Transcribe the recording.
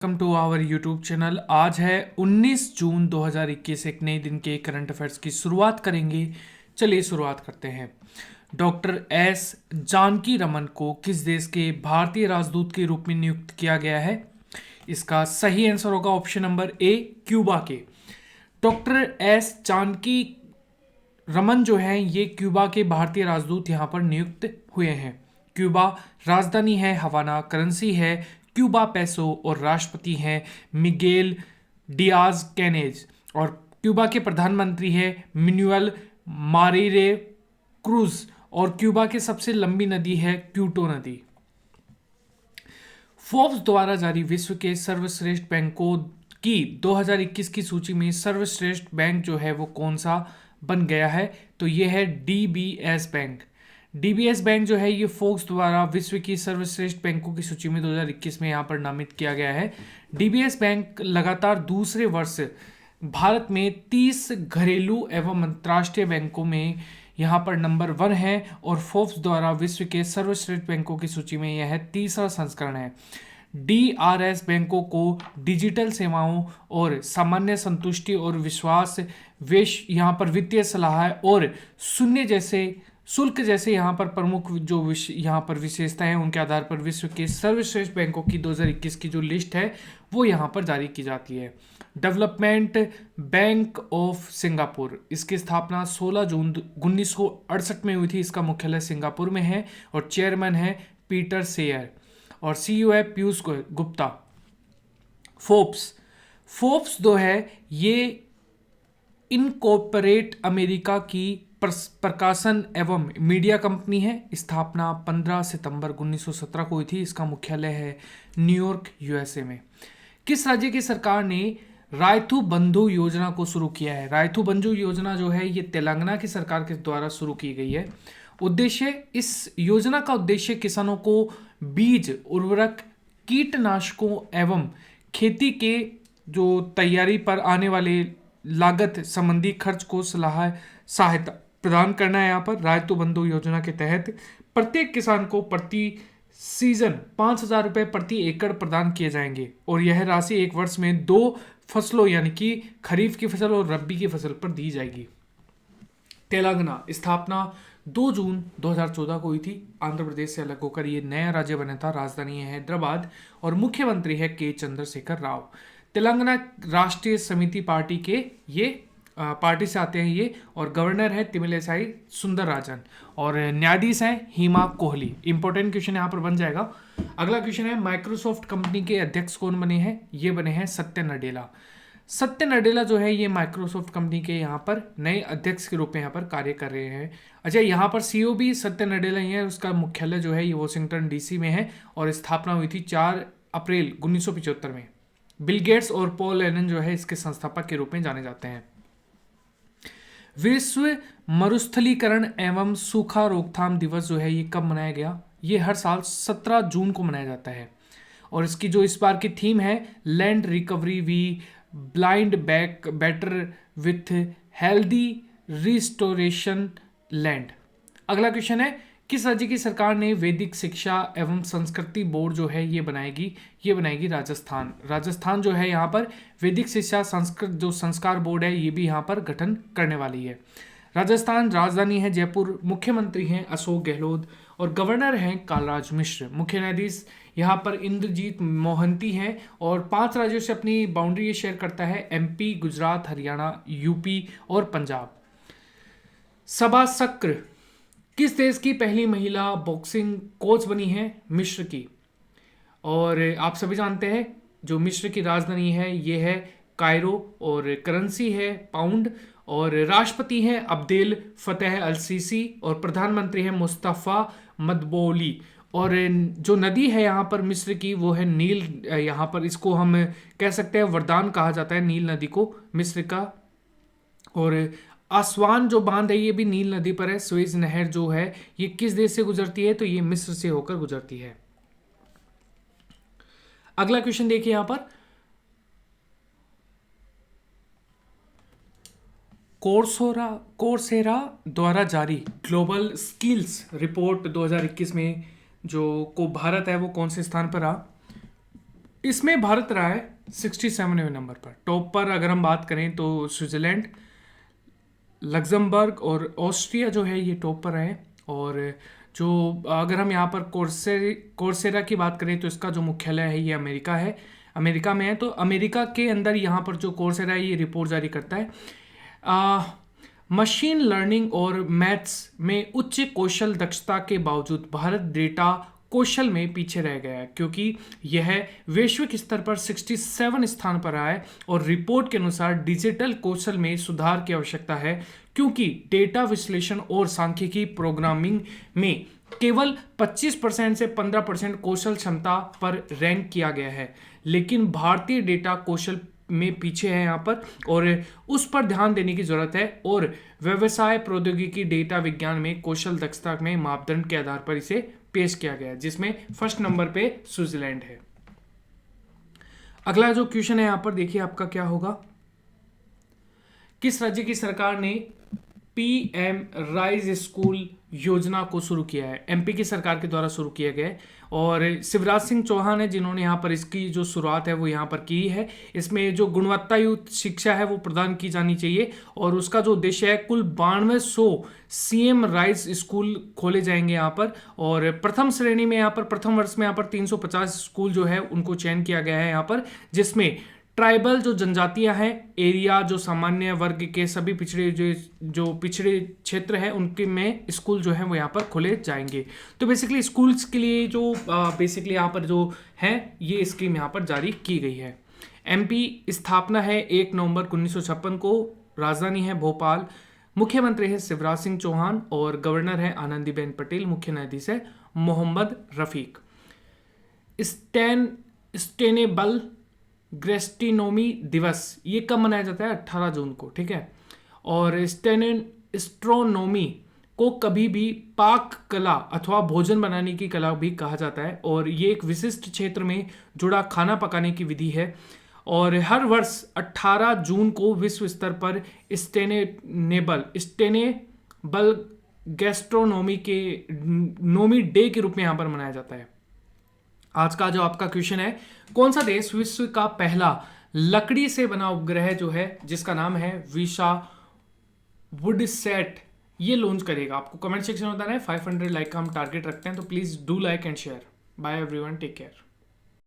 Welcome to our YouTube channel. आज है 19 जून 2021। एक नए दिन के करंट अफेयर्स की शुरुआत करेंगे। चलिए शुरुआत करते हैं। डॉक्टर एस जानकी रमन को किस देश के भारतीय राजदूत के रूप में नियुक्त किया गया है? इसका सही आंसर होगा ऑप्शन नंबर ए, क्यूबा के। डॉक्टर एस जानकी रमन जो है ये क्यूबा के भारतीय राजदूत यहाँ पर नियुक्त हुए हैं। क्यूबा राजधानी है हवाना, करेंसी है क्यूबा पेसो और राष्ट्रपति हैं मिगेल डियाज कैनेज। और क्यूबा के प्रधानमंत्री है मैनुएल मारेरे क्रूज। और क्यूबा की सबसे लंबी नदी है क्यूटो नदी। फोर्ब्स द्वारा जारी विश्व के सर्वश्रेष्ठ बैंकों की 2021 की सूची में सर्वश्रेष्ठ बैंक जो है वो कौन सा बन गया है? तो ये है डीबीएस बैंक। डीबीएस बैंक जो है ये फोर्ब्स द्वारा विश्व की सर्वश्रेष्ठ बैंकों की सूची में 2021 में यहाँ पर नामित किया गया है। डीबीएस बैंक लगातार दूसरे वर्ष भारत में 30 घरेलू एवं अंतर्राष्ट्रीय बैंकों में यहाँ पर नंबर 1 है और फोर्ब्स द्वारा विश्व के सर्वश्रेष्ठ बैंकों की सूची में यह तीसरा संस्करण है। डीआरएस बैंकों को डिजिटल सेवाओं और सामान्य संतुष्टि और विश्वास यहाँ पर वित्तीय सलाह और शून्य जैसे शुल्क जैसे यहाँ पर प्रमुख जो यहाँ पर विशेषता है उनके आधार पर विश्व के सर्वश्रेष्ठ बैंकों की 2021 की जो लिस्ट है वो यहाँ पर जारी की जाती है। डेवलपमेंट बैंक ऑफ सिंगापुर, इसकी स्थापना 16 जून 1968 में हुई थी। इसका मुख्यालय सिंगापुर में है और चेयरमैन है पीटर सेयर और सीईओ है पीयूष गुप्ता। फोर्ब्स जो है ये इनकॉर्पोरेट अमेरिका की प्रकाशन एवं मीडिया कंपनी है। स्थापना 15 सितंबर 1917 को हुई थी। इसका मुख्यालय है न्यूयॉर्क यूएसए में। किस राज्य की सरकार ने रायथू बंधु योजना को शुरू किया है? रायथू बंधु योजना जो है ये तेलंगाना की सरकार के द्वारा शुरू की गई है। इस योजना का उद्देश्य किसानों को बीज, उर्वरक, कीटनाशकों एवं खेती के जो तैयारी पर आने वाले लागत संबंधी खर्च को सहायता प्रदान करना है। यहाँ पर रायतू बंधु योजना के तहत प्रत्येक किसान को प्रति सीजन 5,000 रुपये प्रति एकड़ प्रदान किए जाएंगे और यह राशि एक वर्ष में 2 फसलों यानी कि खरीफ की फसल और रबी की फसल पर दी जाएगी। तेलंगाना स्थापना 2 जून 2014 को हुई थी। आंध्र प्रदेश से अलग होकर ये नया राज्य बना था। राजधानी है हैदराबाद और मुख्यमंत्री है के चंद्रशेखर राव। तेलंगाना राष्ट्रीय समिति पार्टी के ये पार्टी से आते हैं ये और गवर्नर है तिमिलेसाई सुंदरराजन और न्यायाधीश हैं हिमा कोहली। इंपॉर्टेंट क्वेश्चन यहाँ पर बन जाएगा। अगला क्वेश्चन है माइक्रोसॉफ्ट कंपनी के अध्यक्ष कौन बने हैं? ये बने हैं सत्य नडेला। सत्य नडेला जो है ये माइक्रोसॉफ्ट कंपनी के यहाँ पर नए अध्यक्ष के रूप में यहाँ पर कार्य कर रहे हैं। अच्छा, यहाँ पर सीईओ भी सत्य नडेला ही है। उसका मुख्यालय जो है ये वॉशिंगटन डीसी में है और स्थापना हुई थी 4 अप्रैल 1975 में। बिल गेट्स और पॉल एलन जो है इसके संस्थापक के रूप में जाने जाते हैं। विश्व मरुस्थलीकरण एवं सूखा रोकथाम दिवस जो है ये कब मनाया गया? ये हर साल 17 जून को मनाया जाता है और इसकी जो इस बार की थीम है land recovery we blind back better with healthy restoration land. अगला क्वेश्चन है किस राज्य की सरकार ने वैदिक शिक्षा एवं संस्कृति बोर्ड जो है ये बनाएगी राजस्थान। राजस्थान जो है यहाँ पर वैदिक शिक्षा संस्कृत जो संस्कार बोर्ड है ये भी यहाँ पर गठन करने वाली है। राजस्थान राजधानी है जयपुर। मुख्यमंत्री हैं अशोक गहलोत और गवर्नर हैं कालराज मिश्र। मुख्य न्यायाधीश यहाँ पर इंद्रजीत मोहंती हैं और 5 राज्यों से अपनी बाउंड्री ये शेयर करता है एमपी, गुजरात, हरियाणा, यूपी और पंजाब। सबा सक्र किस देश की पहली महिला बॉक्सिंग कोच बनी है? मिस्र की। और आप सभी जानते हैं जो मिस्र की राजधानी है ये है कायरो और करेंसी है पाउंड और राष्ट्रपति हैं अब्देल फतेह अल सीसी और प्रधानमंत्री हैं मुस्तफ़ा मदबोली। और जो नदी है यहाँ पर मिस्र की वो है नील। यहाँ पर इसको हम कह सकते हैं वरदान कहा जाता है नील नदी को मिस्र का। और आसवान जो बांध है ये भी नील नदी पर है। सुएज नहर जो है ये किस देश से गुजरती है? तो ये मिस्र से होकर गुजरती है। अगला क्वेश्चन देखिए यहां पर कोर्सेरा द्वारा जारी ग्लोबल स्किल्स रिपोर्ट 2021 में जो भारत है वो कौन से स्थान पर रहा? इसमें भारत रहा है 67वें नंबर पर। टॉप पर अगर हम बात करें तो स्विट्जरलैंड, लग्जमबर्ग और ऑस्ट्रिया जो है ये टॉप पर है। और जो अगर हम यहाँ पर कोर्सेरा की बात करें तो इसका जो मुख्यालय है ये अमेरिका में है। तो अमेरिका के अंदर यहाँ पर जो कोर्सेरा है ये रिपोर्ट जारी करता है। मशीन लर्निंग और मैथ्स में उच्च कौशल दक्षता के बावजूद भारत डेटा कौशल में पीछे रह गया है, क्योंकि यह वैश्विक स्तर पर 67 स्थान पर रहा है। और रिपोर्ट के अनुसार डिजिटल कौशल में सुधार की आवश्यकता है, क्योंकि डेटा विश्लेषण और सांख्यिकी प्रोग्रामिंग में केवल 25% से 15% कौशल क्षमता पर रैंक किया गया है। लेकिन भारतीय डेटा कौशल में पीछे है यहाँ पर, और उस पर ध्यान देने की जरूरत है। और व्यवसाय प्रौद्योगिकी डेटा विज्ञान में कौशल दक्षता में मापदंड के आधार पर इसे पेश किया गया है, जिसमें फर्स्ट नंबर पे स्विट्जरलैंड है। अगला जो क्वेश्चन है यहाँ पर देखिए आपका क्या होगा। किस राज्य की सरकार ने पीएम राइज स्कूल योजना को शुरू किया है? एमपी की सरकार के द्वारा शुरू किया गया है। और शिवराज सिंह चौहान है जिन्होंने यहाँ पर इसकी जो शुरुआत है वो यहाँ पर की है। इसमें जो गुणवत्तायुक्त शिक्षा है वो प्रदान की जानी चाहिए, और उसका जो उद्देश्य है कुल 9200 सीएम राइज स्कूल खोले जाएंगे यहाँ पर। और प्रथम श्रेणी में यहाँ पर प्रथम वर्ष में यहाँ पर 350 स्कूल जो है उनको चयन किया गया है यहाँ पर, जिसमें ट्राइबल जो जनजातियां हैं एरिया, जो सामान्य वर्ग के सभी पिछड़े जो पिछड़े क्षेत्र हैं उनके में स्कूल जो है वो यहाँ पर खोले जाएंगे। तो बेसिकली स्कूल्स के लिए जो बेसिकली यहाँ पर जो है ये स्कीम यहाँ पर जारी की गई है। एमपी स्थापना है 1 नवंबर 1956 को, राजधानी है भोपाल, मुख्यमंत्री है शिवराज सिंह चौहान और गवर्नर है आनंदीबेन पटेल, मुख्य न्यायाधीश है मोहम्मद रफीक। सस्टेनेबल गैस्ट्रोनॉमी दिवस ये कब मनाया जाता है? 18 जून को, ठीक है। और एस्ट्रोनॉमी को कभी भी पाक कला अथवा भोजन बनाने की कला भी कहा जाता है, और ये एक विशिष्ट क्षेत्र में जुड़ा खाना पकाने की विधि है। और हर वर्ष 18 जून को विश्व स्तर पर सस्टेनेबल गैस्ट्रोनॉमी के नोमी डे के रूप में यहाँ पर मनाया जाता है। आज का जो आपका क्वेश्चन है, कौन सा देश विश्व का पहला लकड़ी से बना उपग्रह जो है जिसका नाम है विशावुडसैट ये लॉन्च करेगा? आपको कमेंट सेक्शन में बताना है। 500 लाइक का हम टारगेट रखते हैं, तो please do like and share. Bye everyone, take care.